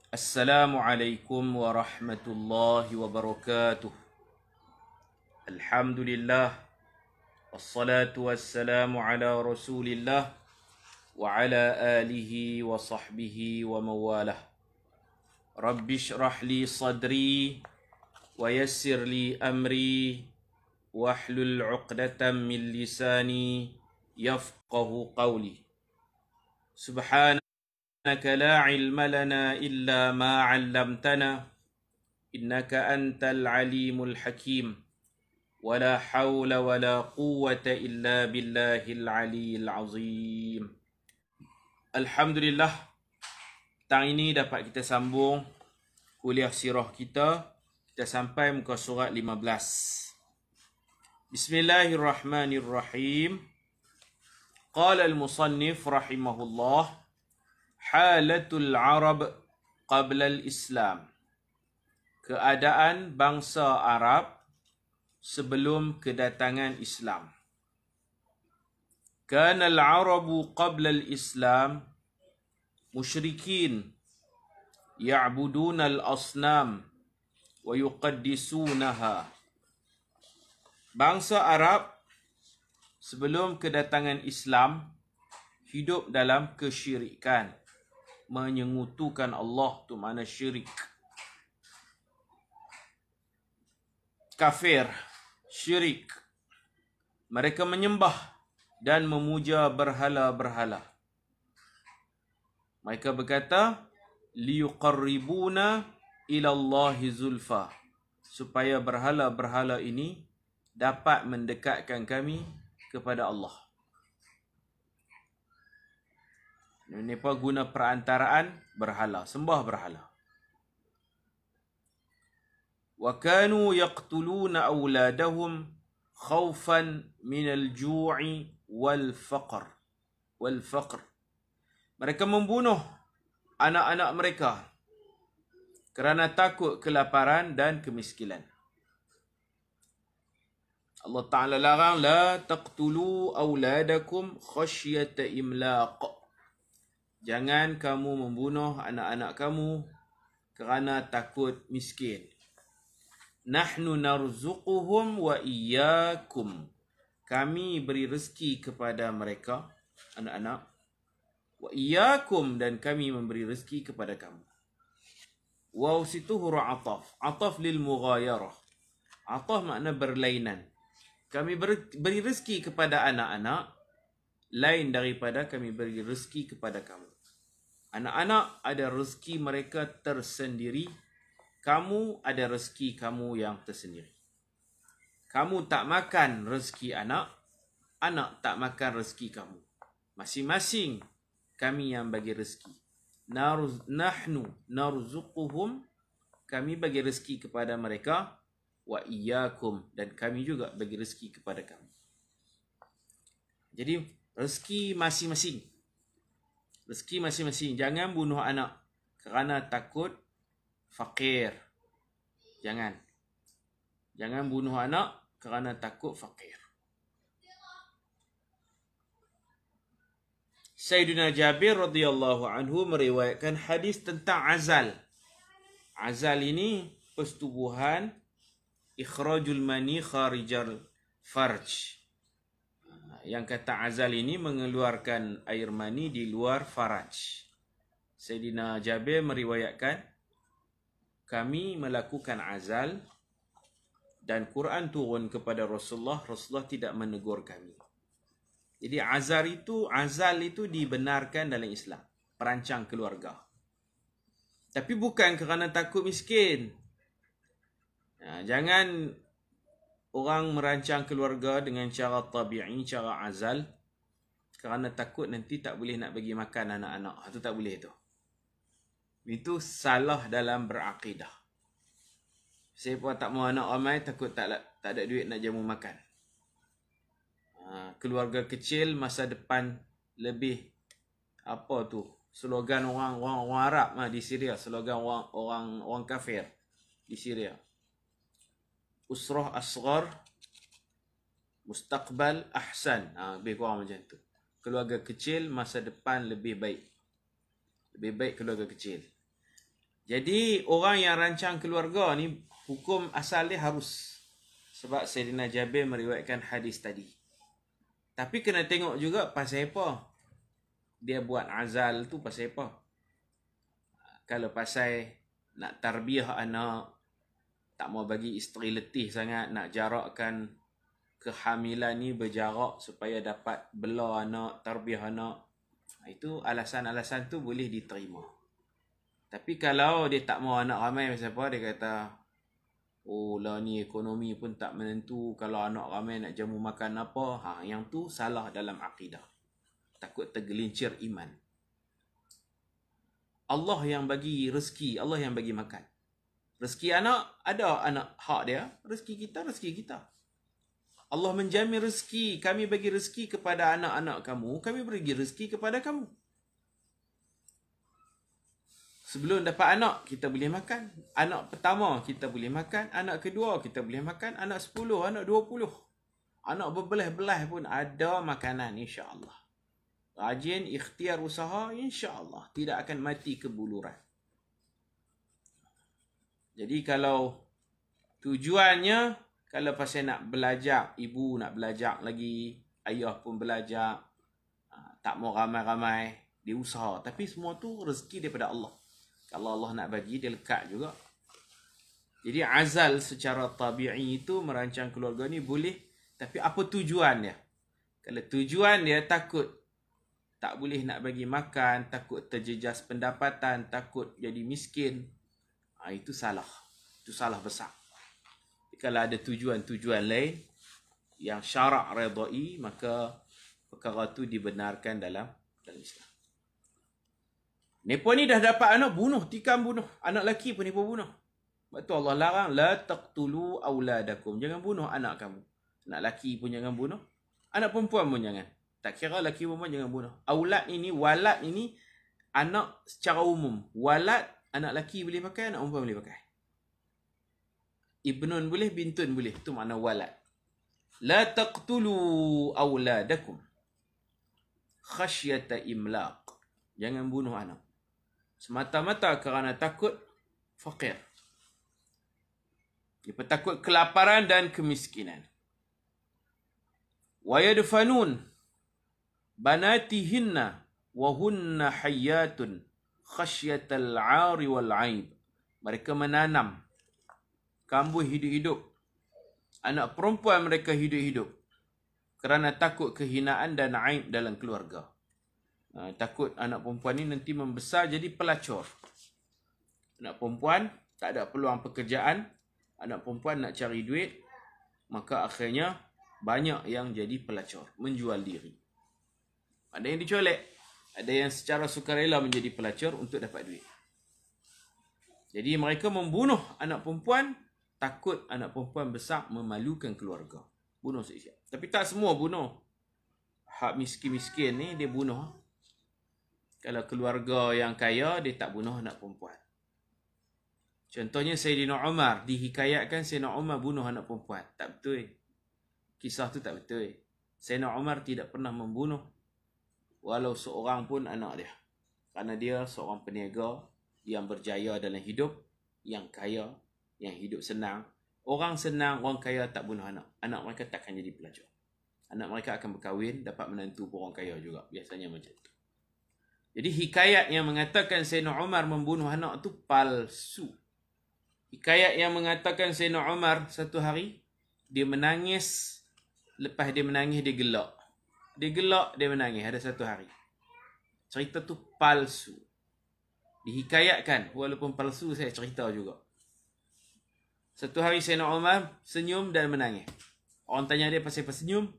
Assalamualaikum warahmatullahi wabarakatuh. Alhamdulillah. Wassalatu wassalamu ala rasulillah wa ala alihi wa sahbihi wa mawalah. Rabbi shrah li sadri wa yassir li amri wahlul 'uqdatam min lisani yafqahu qawli. Subhanaka la ilma lana illa ma 'allamtana innaka antal alimul hakim. ولا حول ولا قوة إلا بالله العلي العظيم. Alhamdulillah, petang ini dapat kita sambung kuliah sirah kita. Kita sampai muka surat 15. Bismillahirrahmanirrahim. Qala al-musannif rahimahullah, halatul Arab qabla al-Islam. Keadaan bangsa Arab sebelum kedatangan Islam. Kana al-Arabu qabla al-Islam musyrikin ya'buduna al-asnam wa yuqaddisunaha. Bangsa Arab sebelum kedatangan Islam hidup dalam kesyirikan, menyengutukan Allah, tu makna syirik. Kafir, syirik. Mereka menyembah dan memuja berhala-berhala. Mereka berkata, liyuqarribuna ila Allahi zulfa, supaya berhala-berhala ini dapat mendekatkan kami kepada Allah. Mereka guna perantaraan berhala, sembah berhala. وَكَانُوا يَقْتُلُونَ أَوْلَادَهُمْ خَوْفًا مِنَ الْجُوعِ وَالْفَقْرِ. Mereka membunuh anak-anak mereka kerana takut kelaparan dan kemiskinan. Allah Ta'ala larang, la taqtulu awladakum khasyata imlaq. Jangan kamu membunuh anak-anak kamu kerana takut miskin. Nahnu narzuquhum wa iyyakum. Kami beri rezeki kepada mereka, anak-anak. Wa iyyakum, dan kami memberi rezeki kepada kamu. Waw situ huruf ataf. Ataf lil mughayarah. Ataf makna berlainan. Kami beri rezeki kepada anak-anak lain daripada kami beri rezeki kepada kamu. Anak-anak ada rezeki mereka tersendiri. Kamu ada rezeki kamu yang tersendiri. Kamu tak makan rezeki anak, anak tak makan rezeki kamu. Masing-masing kami yang bagi rezeki. Nahnu narzuquhum, kami bagi rezeki kepada mereka, wa iyyakum, dan kami juga bagi rezeki kepada kamu. Jadi rezeki masing-masing. Rezeki masing-masing. Jangan bunuh anak kerana takut fakir. Jangan bunuh anak kerana takut fakir. Sayyidina Jabir radhiyallahu anhu meriwayatkan hadis tentang azal. Azal ini persetubuhan ikhrajul mani kharijal farj. Yang kata azal ini mengeluarkan air mani di luar faraj. Sayyidina Jabir meriwayatkan, kami melakukan azal dan Quran turun kepada Rasulullah. Rasulullah tidak menegur kami. Jadi azal itu dibenarkan dalam Islam. Perancang keluarga. Tapi bukan kerana takut miskin. Jangan orang merancang keluarga dengan cara tabi'i, cara azal, kerana takut nanti tak boleh nak bagi makan anak-anak. Itu tak boleh tu. Itu salah dalam berakidah. Saya pun tak mahu anak ramai, takut tak ada duit nak jamu makan. Keluarga kecil, masa depan lebih, apa tu, slogan orang Arab di Syria, slogan orang kafir di Syria. Usrah asghar, mustaqbal ahsan. Lebih kurang macam tu. Keluarga kecil, masa depan lebih baik. Lebih baik keluarga kecil. Jadi orang yang rancang keluarga ni hukum asal dia harus. Sebab Sayyidina Jabir meriwayatkan hadis tadi. Tapi kena tengok juga pasal apa. Dia buat azal tu pasal apa. Kalau pasal nak tarbiyah anak, tak mau bagi isteri letih sangat, nak jarakkan kehamilan ni berjarak supaya dapat bela anak, tarbiyah anak. Itu alasan-alasan tu boleh diterima. Tapi kalau dia tak mau anak ramai pasal apa, dia kata, oh lah ni ekonomi pun tak menentu, kalau anak ramai nak jamu makan apa, yang tu salah dalam akidah. Takut tergelincir iman. Allah yang bagi rezeki, Allah yang bagi makan. Rezeki anak, ada anak hak dia, rezeki kita. Allah menjamin rezeki, kami bagi rezeki kepada anak-anak kamu, kami bagi rezeki kepada kamu. Sebelum dapat anak, kita boleh makan. Anak pertama, kita boleh makan. Anak kedua, kita boleh makan. Anak 10, anak 20. Anak berbelah-belah pun ada makanan, insya-Allah. Rajin, ikhtiar usaha, insya-Allah. Tidak akan mati kebuluran. Jadi kalau tujuannya, kalau pasal nak belajar, ibu nak belajar lagi, ayah pun belajar, tak mau ramai-ramai, dia usaha. Tapi semua tu rezeki daripada Allah. Kalau Allah nak bagi, dia lekat juga. Jadi azal secara tabi'i itu merancang keluarga ni boleh. Tapi apa tujuan dia? Kalau tujuan dia takut tak boleh nak bagi makan, takut terjejas pendapatan, takut jadi miskin, itu salah. Itu salah besar. Kalau ada tujuan-tujuan lain yang syarak redai, maka perkara tu dibenarkan dalam Islam. Mereka ni dah dapat anak, bunuh, tikam bunuh. Anak lelaki pun mereka bunuh. Sebab tu Allah larang, la taqtulu auladakum. Jangan bunuh anak kamu. Anak lelaki pun jangan bunuh. Anak perempuan pun jangan. Tak kira lelaki perempuan jangan bunuh. Aulad ini, walad ini, anak secara umum. Walad, anak lelaki boleh pakai, anak perempuan boleh pakai. Ibnun boleh, bintun boleh. Itu makna walad. La taqtulu auladakum khasyata imlaq. Jangan bunuh anak. Semata-mata kerana takut fakir. Dia takut kelaparan dan kemiskinan. Wa yadfanun banatihinna wa hunna hayyatun khasyatal 'ari wal 'aib. Mereka menanam kambuh hidup-hidup. Anak perempuan mereka hidup-hidup kerana takut kehinaan dan aib dalam keluarga. Takut anak perempuan ni nanti membesar jadi pelacur. Anak perempuan tak ada peluang pekerjaan. Anak perempuan nak cari duit. Maka akhirnya banyak yang jadi pelacur. Menjual diri. Ada yang dicolek. Ada yang secara sukarela menjadi pelacur untuk dapat duit. Jadi mereka membunuh anak perempuan. Takut anak perempuan besar memalukan keluarga. Bunuh siap-siap. Tapi tak semua bunuh. Hak miskin-miskin ni dia bunuh. Kalau keluarga yang kaya, dia tak bunuh anak perempuan. Contohnya Sayyidina Umar. Dihikayatkan Sayyidina Umar bunuh anak perempuan. Tak betul. Kisah tu tak betul. Sayyidina Umar tidak pernah membunuh walau seorang pun anak dia. Kerana dia seorang peniaga yang berjaya dalam hidup, yang kaya, yang hidup senang. Orang senang, orang kaya tak bunuh anak. Anak mereka takkan jadi pelacur. Anak mereka akan berkahwin, dapat menantu orang kaya juga. Biasanya macam tu. Jadi hikayat yang mengatakan Sayyidina Umar membunuh anak tu palsu. Hikayat yang mengatakan Sayyidina Umar satu hari, dia menangis. Lepas dia menangis, dia gelak. Dia gelak, dia menangis. Ada satu hari. Cerita tu palsu. Dihikayatkan. Walaupun palsu, saya cerita juga. Satu hari Sayyidina Umar senyum dan menangis. Orang tanya dia pasal senyum.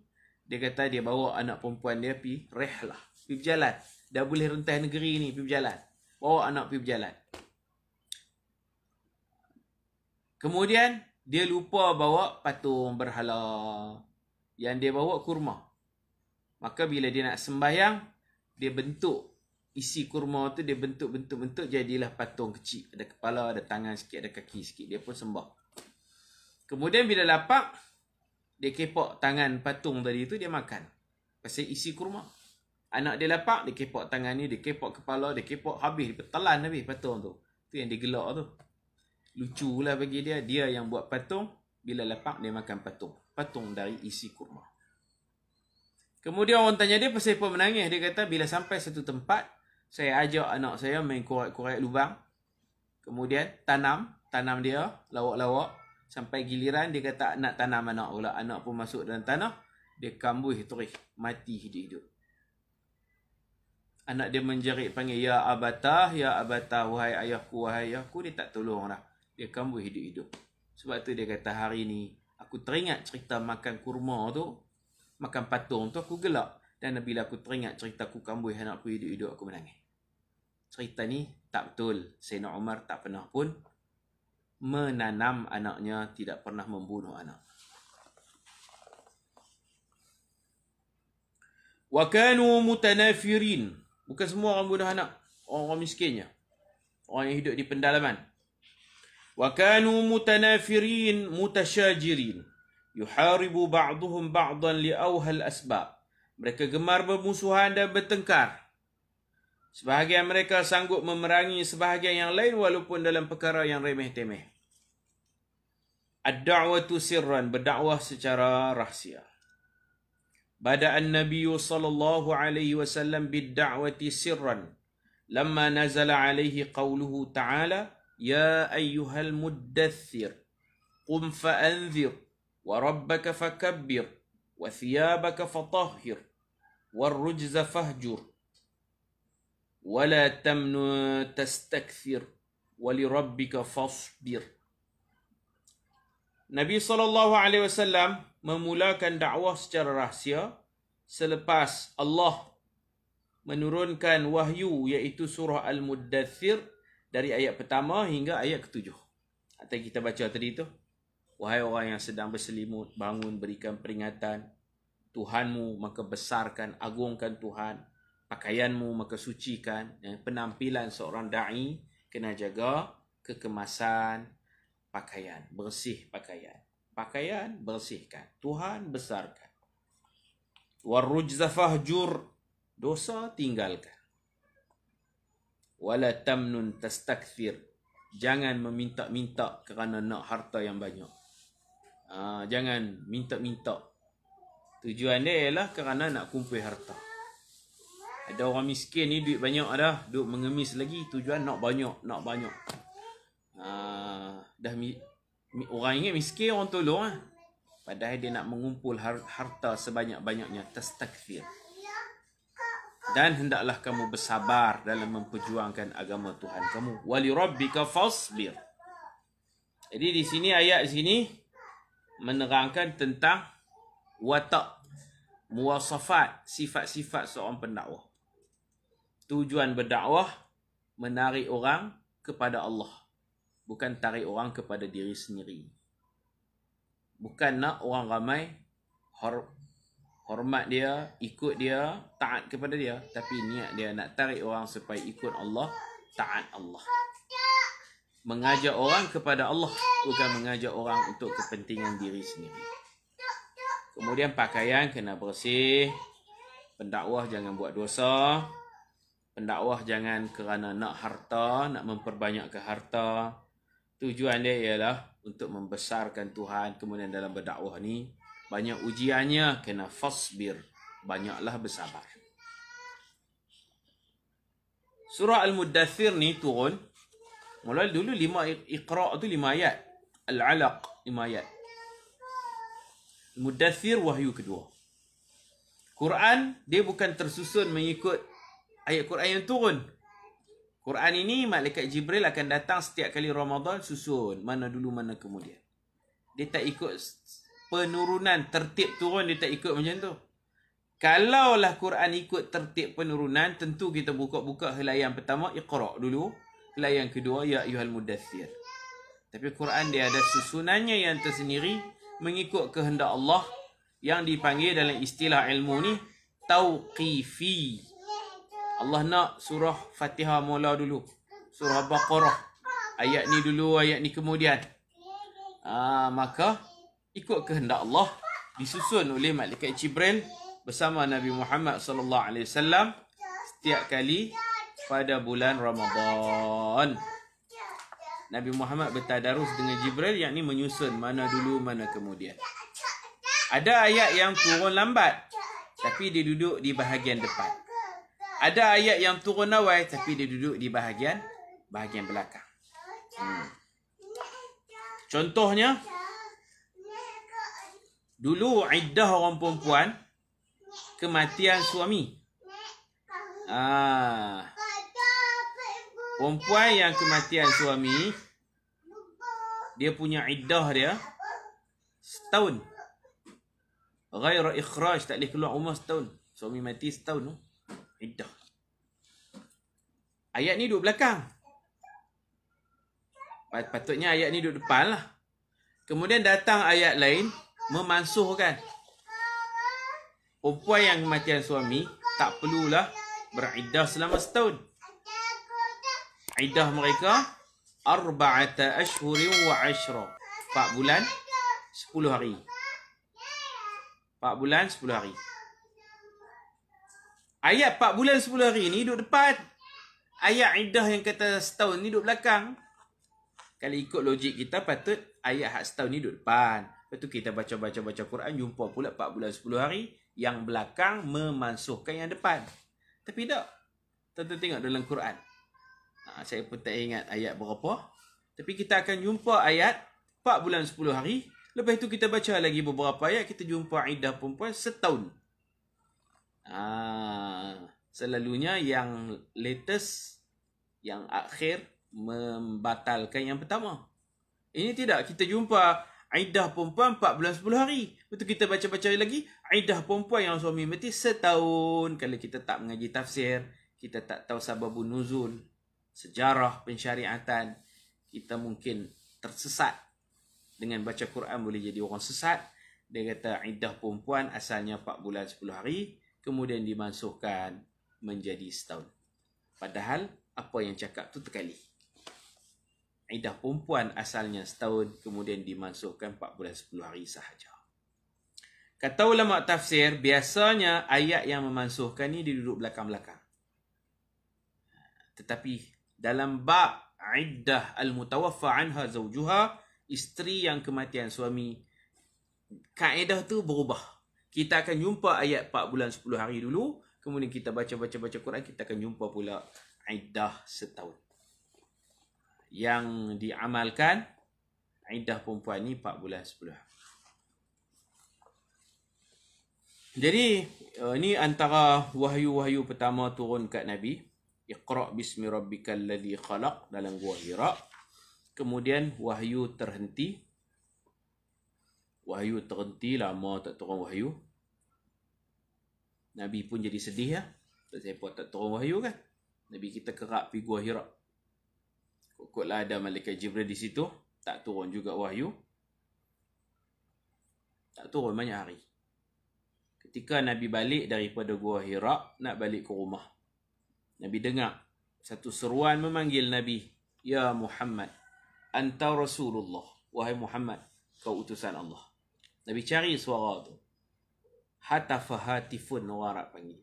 Dia kata dia bawa anak perempuan dia pergi rehlah. Pergi berjalan. Dah boleh rentas negeri ni pergi berjalan. Bawa anak pergi berjalan. Kemudian dia lupa bawa patung berhala. Yang dia bawa kurma. Maka bila dia nak sembahyang, dia bentuk isi kurma tu, dia bentuk, jadilah patung kecil. Ada kepala, ada tangan sikit, ada kaki sikit. Dia pun sembah. Kemudian bila lapar, dia kepok tangan patung tadi tu, dia makan. Pasal isi kurma. Anak dia lapar, dia kepok tangan ni, dia kepok kepala, dia kepok habis, dia telan habis patung tu. Tu yang dia gelak tu. Lucu lah bagi dia. Dia yang buat patung. Bila lapar dia makan patung. Patung dari isi kurma. Kemudian orang tanya dia pasal apa menangis. Dia kata bila sampai satu tempat, saya ajak anak saya main korek-korek lubang. Kemudian tanam dia lawak-lawak. Sampai giliran dia kata nak tanam anak pula. Anak pun masuk dalam tanah. Dia kambuh terus. Mati hidup-hidup. Anak dia menjerit panggil, ya abata, wahai ayahku, dia tak tolong dah. Dia kambuh hidup-hidup. Sebab tu dia kata hari ni, aku teringat cerita makan kurma tu, makan patung tu, aku gelak. Dan bila aku teringat cerita aku kambuh anakku hidup-hidup, aku menangis. Cerita ni tak betul. Sayyidina Umar tak pernah pun menanam anaknya, tidak pernah membunuh anak. Wa kanu mutanafirin. Bukan semua orang bunuh anak. Orang miskinnya. Orang yang hidup di pendalaman. Wa kanu mutanafirin mutasyajirin. Yuharibu ba'duhum ba'dan li'awhal asbab. Mereka gemar bermusuhan dan bertengkar. Sebahagian mereka sanggup memerangi sebahagian yang lain walaupun dalam perkara yang remeh-temeh. Ad-da'watu sirran. Berdakwah secara rahsia. بدأ النبي صلى الله عليه وسلم بالدعوة سرا لما نزل عليه قوله تعالى يا أيها المدثر قم فأنذر وربك فكبر وثيابك فطهر والرجز فاهجر ولا تمن تستكثر ولربك فاصبر. Nabi SAW memulakan dakwah secara rahsia selepas Allah menurunkan wahyu iaitu surah Al-Muddathir dari ayat pertama hingga ayat ke-7. Atau kita baca tadi tu. Wahai orang yang sedang berselimut, bangun, berikan peringatan. Tuhanmu maka besarkan, agungkan Tuhan. Pakaianmu maka sucikan. Penampilan seorang da'i kena jaga kekemasan pakaian, bersih pakaian. Pakaian, bersihkan. Tuhan, besarkan. Warrujza fahjur. Dosa, tinggalkan. Wala tamnun tastakthir. Jangan meminta-minta kerana nak harta yang banyak. Jangan minta-minta. Tujuan dia ialah kerana nak kumpul harta. Ada orang miskin ni duit banyak dah. Duk mengemis lagi. Tujuan nak banyak, nak banyak. Orang ingat miskin, orang tolong lah. Padahal dia nak mengumpul harta sebanyak-banyaknya. Tastakthir. Dan hendaklah kamu bersabar dalam memperjuangkan agama Tuhan kamu. Wali rabbika fasbir. Jadi di sini, ayat sini menerangkan tentang watak, muwasafat, sifat-sifat seorang pendakwah. Tujuan berdakwah menarik orang kepada Allah. Bukan tarik orang kepada diri sendiri. Bukan nak orang ramai hormat dia, ikut dia, taat kepada dia. Tapi niat dia nak tarik orang supaya ikut Allah, taat Allah. Mengajak orang kepada Allah, bukan mengajak orang untuk kepentingan diri sendiri. Kemudian pakaian kena bersih. Pendakwah jangan buat dosa. Pendakwah jangan kerana nak harta, nak memperbanyakkan harta. Tujuan dia ialah untuk membesarkan Tuhan. Kemudian dalam berdakwah ni banyak ujiannya, kena fasbir. Banyaklah bersabar. Surah Al-Muddathir ni turun. Mula dulu 5 Iqra' tu 5 ayat. Al-Alaq 5 ayat. Al-Muddathir wahyu kedua. Quran dia bukan tersusun mengikut ayat Quran yang turun. Quran ini malaikat Jibril akan datang setiap kali Ramadan susun. Mana dulu, mana kemudian. Dia tak ikut penurunan, tertib turun, dia tak ikut macam tu. Kalaulah Quran ikut tertib penurunan, tentu kita buka-buka helaian pertama, Iqra' dulu. Helaian kedua, Ya Ayyuhal Muddathir. Tapi Quran dia ada susunannya yang tersendiri, mengikut kehendak Allah, yang dipanggil dalam istilah ilmu ni, tauqifi. Allah nak surah Fatihah mula dulu. Surah Baqarah. Ayat ni dulu, ayat ni kemudian. Maka ikut kehendak Allah disusun oleh malaikat Jibril bersama Nabi Muhammad SAW setiap kali pada bulan Ramadan. Nabi Muhammad bertadarus dengan Jibril, yakni menyusun mana dulu mana kemudian. Ada ayat yang turun lambat tapi dia duduk di bahagian depan. Ada ayat yang turun awal tapi dia duduk di bahagian belakang. Contohnya, dulu iddah orang perempuan kematian suami. Perempuan yang kematian suami, dia punya iddah dia setahun. Ghaira ikhraj, tak boleh keluar rumah setahun. Suami mati setahun tu iddah. Ayat ni duduk belakang. Patutnya ayat ni duduk depan lah. Kemudian datang ayat lain memansuhkan. Perempuan yang kematian suami tak perlulah beriddah selama setahun. Iddah mereka 4 ashhurin wa 'ashra. 4 bulan 10 hari. 4 bulan 10 hari. Ayat 4 bulan 10 hari ni duduk depan. Ayat iddah yang kata setahun ni duduk belakang. Kalau ikut logik kita, patut ayat hak setahun ni duduk depan. Lepas tu kita baca Quran, jumpa pula 4 bulan 10 hari. Yang belakang memansuhkan yang depan. Tapi tak. Tuan-tuan tengok dalam Quran. Saya pun tak ingat ayat berapa. Tapi kita akan jumpa ayat 4 bulan 10 hari. Lepas tu kita baca lagi beberapa ayat, kita jumpa iddah perempuan setahun. Selalunya yang latest, yang akhir membatalkan yang pertama. Ini tidak, kita jumpa iddah perempuan 4 bulan 10 hari. Lepas tu kita baca-baca lagi, iddah perempuan yang suami mati setahun. Kalau kita tak mengaji tafsir, kita tak tahu sababun nuzul, sejarah pensyariatan, kita mungkin tersesat. Dengan baca Quran boleh jadi orang sesat. Dia kata iddah perempuan asalnya 4 bulan 10 hari. Kemudian dimansuhkan menjadi setahun. Padahal apa yang cakap tu terkali. Iddah perempuan asalnya setahun. Kemudian dimansuhkan 4 bulan 10 hari sahaja. Kata ulama tafsir, biasanya ayat yang memansuhkan ni dia duduk belakang-belakang. Tetapi dalam bab iddah al-mutawaffa anha zawjuha, isteri yang kematian suami, kaedah tu berubah. Kita akan jumpa ayat 4 bulan 10 hari dulu. Kemudian kita baca Quran, kita akan jumpa pula iddah setahun. Yang diamalkan, iddah perempuan ni 4 bulan 10 hari. Jadi, ini antara wahyu-wahyu pertama turun kat Nabi. Iqra' bismi rabbikal ladzi khalaq dalam Gua Hira. Kemudian wahyu terhenti. Wahyu terhenti, lama tak turun wahyu. Nabi pun jadi sedih ya. Siapa tak turun wahyu kan? Nabi kita kerap pergi Gua Hira. Kukutlah ada malaikat Jibril di situ, tak turun juga wahyu. Tak turun banyak hari. Ketika Nabi balik daripada Gua Hira, nak balik ke rumah, Nabi dengar satu seruan memanggil Nabi. Ya Muhammad, anta Rasulullah. Wahai Muhammad, kau utusan Allah. Nabi cari suara tu. Hatafahatifun, orang Arab panggil.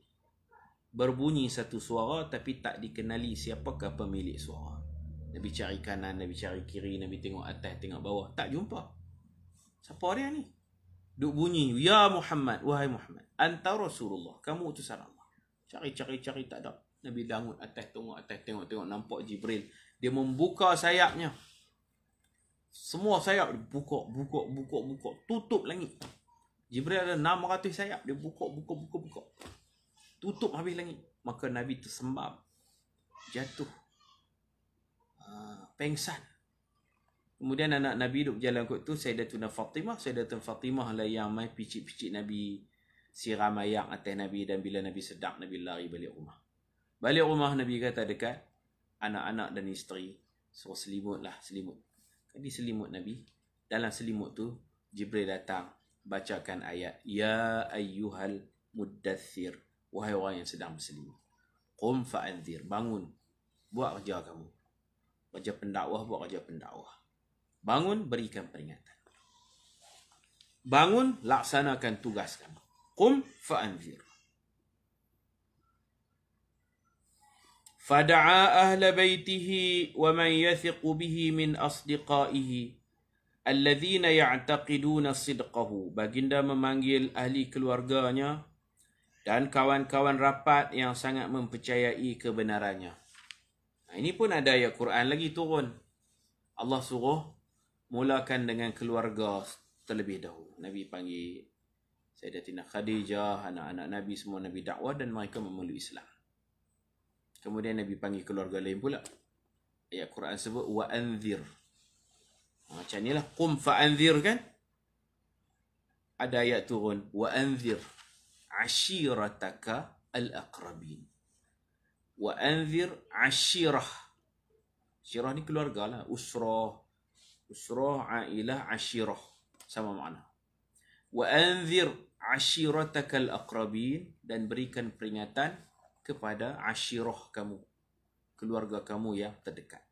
Berbunyi satu suara tapi tak dikenali siapakah pemilik suara. Nabi cari kanan, Nabi cari kiri, Nabi tengok atas, tengok bawah. Tak jumpa. Siapa dia ni? Duk bunyi, Ya Muhammad, wahai Muhammad, anta Rasulullah, kamu utusan Allah. Cari, tak ada. Nabi bangun atas, tengok, nampak Jibril. Dia membuka sayapnya. Semua sayap dia buka. Tutup langit. Jibril ada 600 sayap. Dia buka. Tutup habis langit. Maka Nabi tersembam. Jatuh. Pengsan. Kemudian anak Nabi duduk berjalan kot tu. Sayyidatuna Fatimah lah yang main picit-picit Nabi. Siram air atas Nabi. Dan bila Nabi sedap, Nabi lari balik rumah. Balik rumah Nabi kata dekat anak-anak dan isteri. Suruh selimut. Di selimut Nabi. Dalam selimut tu, Jibril datang. Bacakan ayat. Ya ayyuhal muddathir. Wahai orang yang sedang berselimut. Qum fa'anzir. Bangun. Buat kerja kamu. Kerja pendakwah, buat kerja pendakwah. Bangun, berikan peringatan. Bangun, laksanakan tugas kamu. Qum fa'anzir. Fada'a ahla baitihi wa man yathiqu bihi min asdiqaihi alladhina ya'taqiduna sidqahu. Baginda memanggil ahli keluarganya dan kawan-kawan rapat yang sangat mempercayai kebenarannya. Ini pun ada ayat Quran lagi turun. Allah suruh mulakan dengan keluarga terlebih dahulu. Nabi panggil Sayyidatina Khadijah, anak-anak Nabi semua Nabi dakwah dan mereka memeluk Islam. Kemudian Nabi panggil keluarga lain pula. Ayat Quran sebut wa anzir. Macam inilah qum fa anzir kan? Ada ayat turun wa anzir ashirataka al-aqrabin. Wa anzir ashirah. Ashirah ni keluarga lah. Usrah, ailah, ashirah. Sama makna. Wa anzir ashirataka al-aqrabin. Dan berikan peringatan kepada ashirah kamu. Keluarga kamu yang terdekat.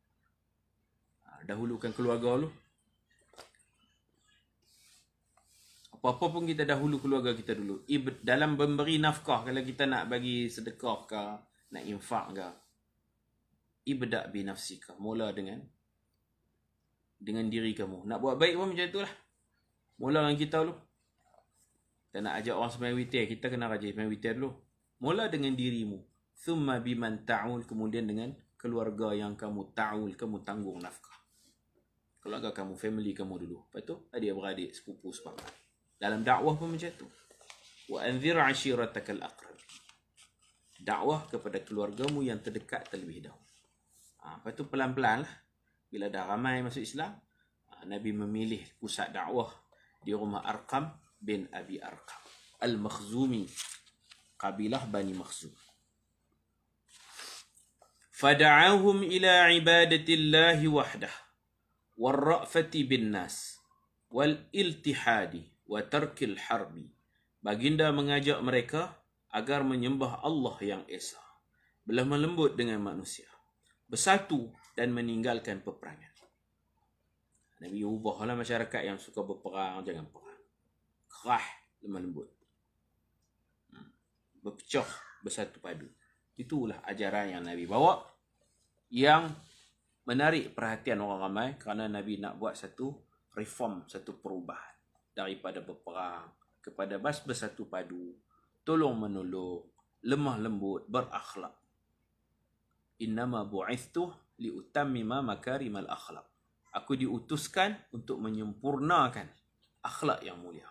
Dahulukan keluarga dulu. Apa-apa pun kita dahulu keluarga kita dulu. Dalam memberi nafkah, kalau kita nak bagi sedekah ke, nak infak ke, ibda' bi nafsika. Mula dengan diri kamu. Nak buat baik pun macam itulah. Mula dengan kita dulu. Kita nak ajak orang sembahyang witir, kita kena rajin sembahyang witir dulu. Mula dengan dirimu. Thumma biman ta'ul. Kemudian dengan keluarga yang kamu ta'ul, kamu tanggung nafkah. Keluarga kamu, family kamu dulu. Lepas tu, adik-beradik, sepupu, sepakat. Dalam dakwah pun macam tu. Wa anzir ashiratakal aqrab. Dakwah kepada keluargamu yang terdekat terlebih dahulu. Lepas tu pelan-pelan lah. Bila dah ramai masuk Islam, Nabi memilih pusat dakwah di rumah Arqam bin Abi Arqam Al-Makhzumi, kabilah Bani Makhzum. Fada'ahum ila ibadatillahi wahdah warra'fati bin nas wal iltihadi wa tarkil harbi. Baginda mengajak mereka agar menyembah Allah yang esa, belemah lembut dengan manusia, bersatu dan meninggalkan peperangan. Nabi ubahlah masyarakat yang suka berperang, jangan perang. Kerah, lemah lembut. Berpecah, bersatu padu. Itulah ajaran yang Nabi bawa, yang menarik perhatian orang ramai kerana Nabi nak buat satu reform, satu perubahan. Daripada berperang kepada bersatu padu, tolong menolong, lemah lembut, berakhlak. Innama bu'ithtu liutammima makarimal akhlak. Aku diutuskan untuk menyempurnakan akhlak yang mulia.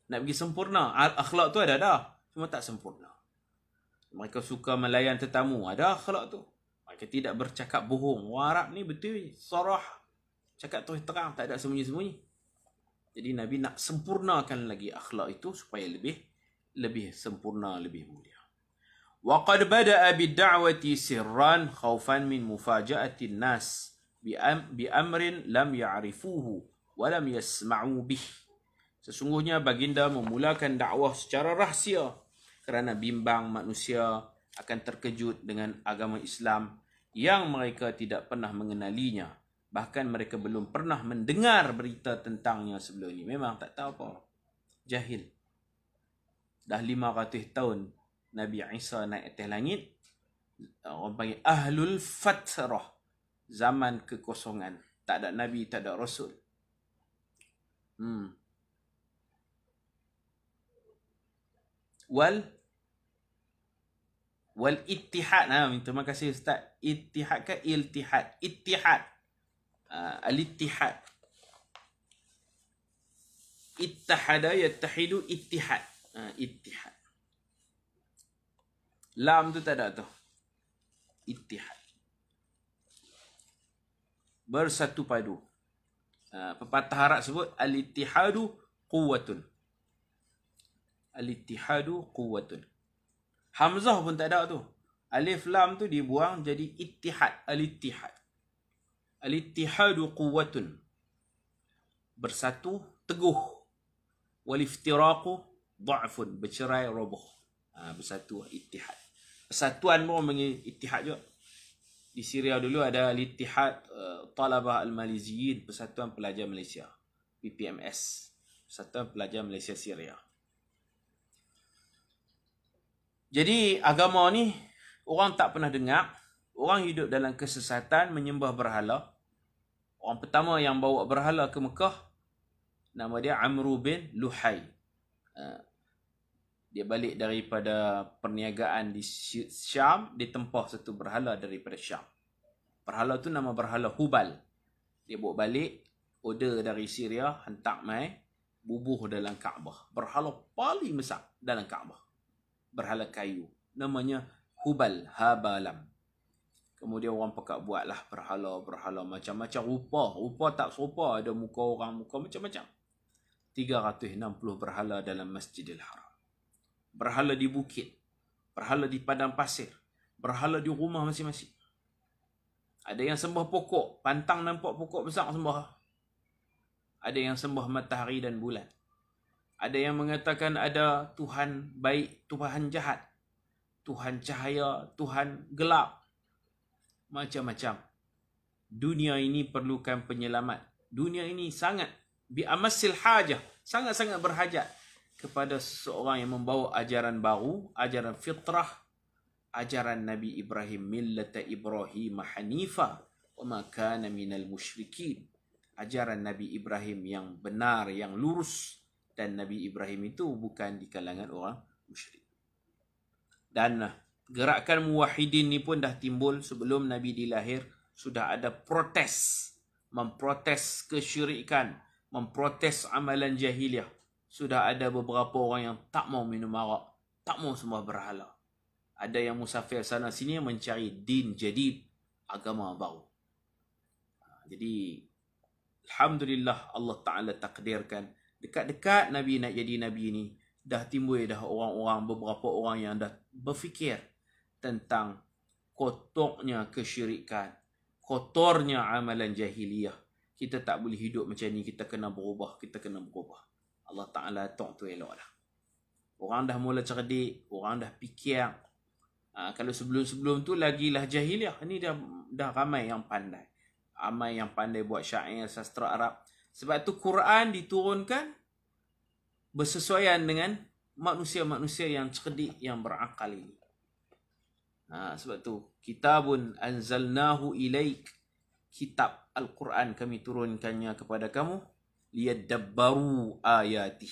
Nak pergi sempurna, akhlak tu ada dah, cuma tak sempurna. Mereka suka melayan tetamu, ada akhlak tu. Mereka tidak bercakap bohong. Orang Arab ni betul, sarah, cakap terus terang, tak ada sembunyi-sembunyi. Jadi Nabi nak sempurnakan lagi akhlak itu supaya lebih sempurna, lebih mulia. Wa qad bada'a bid-da'wati sirran khaufan min mufaja'ati an-nas bi amrin lam ya'rifuhu wa lam yasma'u bih. Sesungguhnya baginda memulakan dakwah secara rahsia kerana bimbang manusia akan terkejut dengan agama Islam yang mereka tidak pernah mengenalinya. Bahkan mereka belum pernah mendengar berita tentangnya sebelum ini. Memang tak tahu apa. Jahil. Dah 500 tahun Nabi Isa naik atas langit. Orang panggil Ahlul Fatrah. Zaman kekosongan. Tak ada Nabi, tak ada Rasul. Wal ittihad. Terima kasih Ustaz. Ittihad ke iltihad? Ittihad. Al-ittihad. Ittahada yattahidu ittihad. Ittihad. Lam tu tak ada tu. Ittihad. Bersatu padu. Pepatah Arab sebut al-ittihadu quwwatun. Al-ittihadu quwwatun. Hamzah pun tak ada tu. Alif lam tu dibuang jadi ittihad. Al-ittihad. Al-ittihadu quwwatun. Bersatu, teguh. Wal-iftiraqu dha'fun. Bercerai, roboh. Bersatu, ittihad. Persatuan pun panggil ittihad juga. Di Syria dulu ada al-ittihad Talabah al-Maliziyin. Persatuan Pelajar Malaysia. PPMS. Persatuan Pelajar Malaysia Syria. Jadi agama ni orang tak pernah dengar. orang hidup dalam kesesatan menyembah berhala. Orang pertama yang bawa berhala ke Mekah, nama dia Amru bin Luhai. Dia balik daripada perniagaan di Syam, dia tempah satu berhala daripada Syam. Berhala tu nama berhala Hubal. Dia bawa balik, order dari Syria, hantar mai, bubuh dalam Kaabah. Berhala paling besar dalam Kaabah. Berhala kayu. Namanya Hubal, Habalam. Kemudian orang pakat buatlah berhala macam-macam rupa. Rupa tak serupa, ada muka orang, muka macam-macam. 360 berhala dalam Masjidil Haram. Berhala di bukit. Berhala di padang pasir. Berhala di rumah masing-masing. Ada yang sembah pokok. Pantang nampak pokok besar sembah. Ada yang sembah matahari dan bulan. Ada yang mengatakan ada Tuhan baik, Tuhan jahat. Tuhan cahaya, Tuhan gelap. Macam-macam. Dunia ini perlukan penyelamat. Dunia ini sangat bi'amasil hajah. Sangat-sangat berhajat kepada seorang yang membawa ajaran baru, ajaran fitrah, ajaran Nabi Ibrahim, millata Ibrahim hanifa wa ma kana minal musyrikin. Ajaran Nabi Ibrahim yang benar, yang lurus, dan Nabi Ibrahim itu bukan di kalangan orang musyrik. Dan gerakan muwahhidin ni pun dah timbul sebelum Nabi dilahir. Sudah ada protes, memprotes kesyirikan, memprotes amalan jahiliah. Sudah ada beberapa orang yang tak mau minum arak, tak mau sembah berhala. Ada yang musafir sana sini mencari din jadid, agama baru. Jadi alhamdulillah Allah Ta'ala takdirkan dekat-dekat Nabi nak jadi Nabi ni, dah timbul dah orang-orang, beberapa orang yang dah berfikir tentang kotornya kesyirikan, kotornya amalan jahiliyah. Kita tak boleh hidup macam ni, kita kena berubah, kita kena berubah. Allah Ta'ala tok tu elok lah. Orang dah mula cerdik, orang dah fikir. Kalau sebelum-sebelum tu lagilah jahiliyah, ni dah ramai yang pandai. Ramai yang pandai buat syair, sastra Arab. Sebab tu Quran diturunkan bersesuaian dengan manusia-manusia yang cerdik, yang berakal ini. Sebab tu kitabun anzalnahu ilaik, kitab Al-Quran kami turunkannya kepada kamu, liyadabbaru ayatih,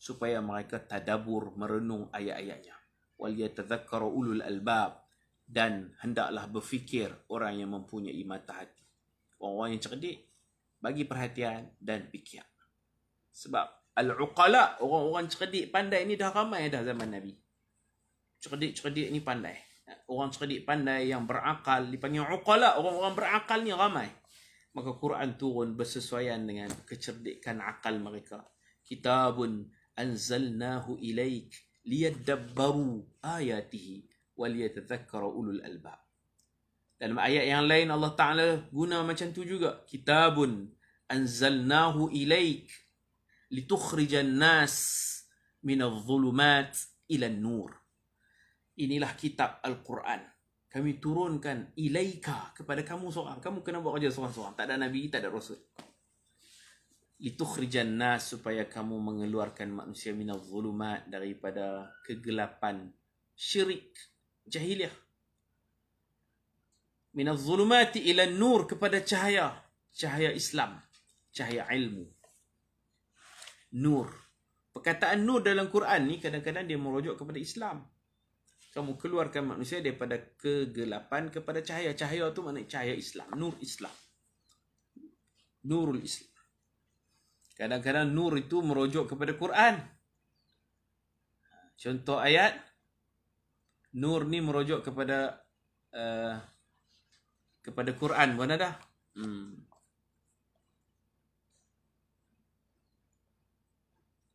supaya mereka tadabur, merenung ayat-ayatnya. Wal yatadhakkaru ulul albab, dan hendaklah berfikir orang yang mempunyai mata hati. Orang-orang yang cerdik bagi perhatian dan fikir. Sebab al-uqala, orang-orang cerdik pandai ni dah ramai dah zaman Nabi. Cerdik-cerdik ni pandai. Orang cerdik pandai yang berakal dipanggil uqala. Orang-orang berakal ni ramai. Maka Quran turun bersesuaian dengan kecerdikan akal mereka. Kitabun anzalnahu ilaik liyadabbaru ayatihi waliyatadhakkaru ulul albab. Dalam ayat yang lain Allah Ta'ala guna macam tu juga. Kitabun anzalnahu ilaik litukhrijan nas minadh dhulumat ila nur. Inilah kitab Al-Quran. Kami turunkan ilaika kepada kamu seorang. Kamu kena buat kerja seorang-seorang. Tak ada Nabi, tak ada Rasul. Litukhrijan nas, supaya kamu mengeluarkan manusia minadh dhulumat, daripada kegelapan syirik, jahiliah. Minadh dhulumati ila nur, kepada cahaya. Cahaya Islam. Cahaya ilmu. Nur. Perkataan nur dalam Quran ni kadang-kadang dia merujuk kepada Islam. Kamu keluarkan manusia daripada kegelapan kepada cahaya. Cahaya tu maknanya cahaya Islam. Nur Islam. Nurul Islam. Kadang-kadang nur itu merujuk kepada Quran. Contoh ayat. Nur ni merujuk kepada Quran. Mana dah?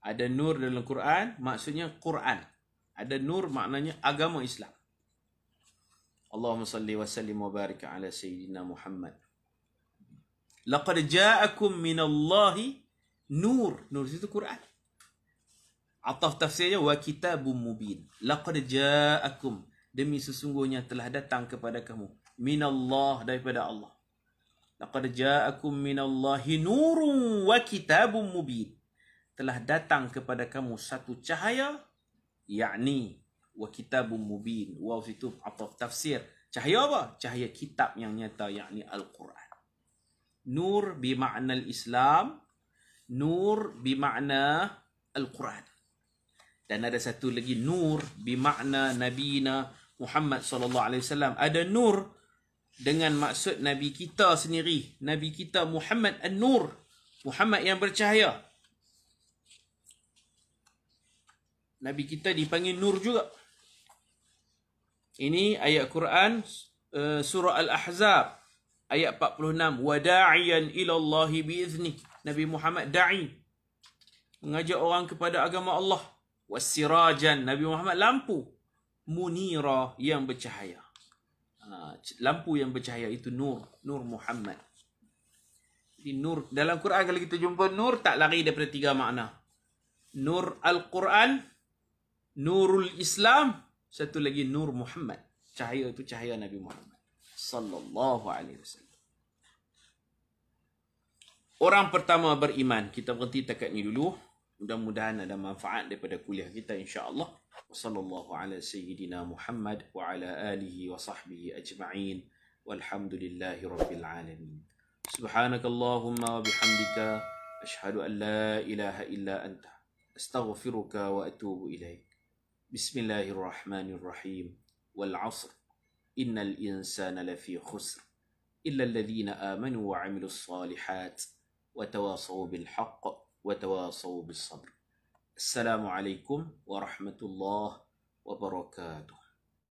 Ada nur dalam Quran, maksudnya Quran. Ada nur maknanya agama Islam. Allahumma salli wa sallim wa barik ala Sayyidina Muhammad. Laqad ja'akum minallahi nur. Nur itu Quran. Ataf tafsirnya wa kitabun mubin. Laqad ja'akum, demi sesungguhnya telah datang kepada kamu. Minallah, daripada Allah. Laqad ja'akum minallahi nurun wa kitabun mubin. Telah datang kepada kamu satu cahaya, yakni wa kitabun mubin. Waw itu ataf tafsir Cahaya apa? Cahaya kitab yang nyata, yakni Al-Quran. Nur bimakna Islam, nur bimakna Al-Quran. Dan ada satu lagi nur bimakna Nabina Muhammad sallallahu alaihi wasallam. Ada nur dengan maksud Nabi kita sendiri. Nabi kita Muhammad An-Nur. Muhammad yang bercahaya. Nabi kita dipanggil Nur juga. Ini ayat Quran surah Al-Ahzab ayat 46. Wada'iyan ila Allahi bi'izni. Nabi Muhammad da'i, mengajak orang kepada agama Allah. Wasirajan, Nabi Muhammad lampu. Munira, yang bercahaya. Lampu yang bercahaya itu nur, nur Muhammad. Jadi nur dalam Quran, kalau kita jumpa nur, tak lari daripada 3 makna. Nur Al-Quran, Nurul Islam, satu lagi Nur Muhammad. Cahaya itu cahaya Nabi Muhammad sallallahu alaihi wasallam. Orang pertama beriman. Kita berhenti takat ni dulu. Mudah-mudahan ada manfaat daripada kuliah kita, insya-Allah. Wassallallahu ala sayyidina Muhammad wa ala alihi wa sahbihi ajma'in. Walhamdulillahi rabbil alamin. Subhanakallahumma wa bihamdika ashhadu an la ilaha illa anta astaghfiruka wa atubu ilaik. Bismillahirrahmanirrahim. Wal 'asr. Innal insana lafi khusr. Illa alladhina amanu wa 'amilus salihat wa tawasaw bil haqq wa tawasaw bis sabr. Assalamualaikum warahmatullahi wabarakatuh.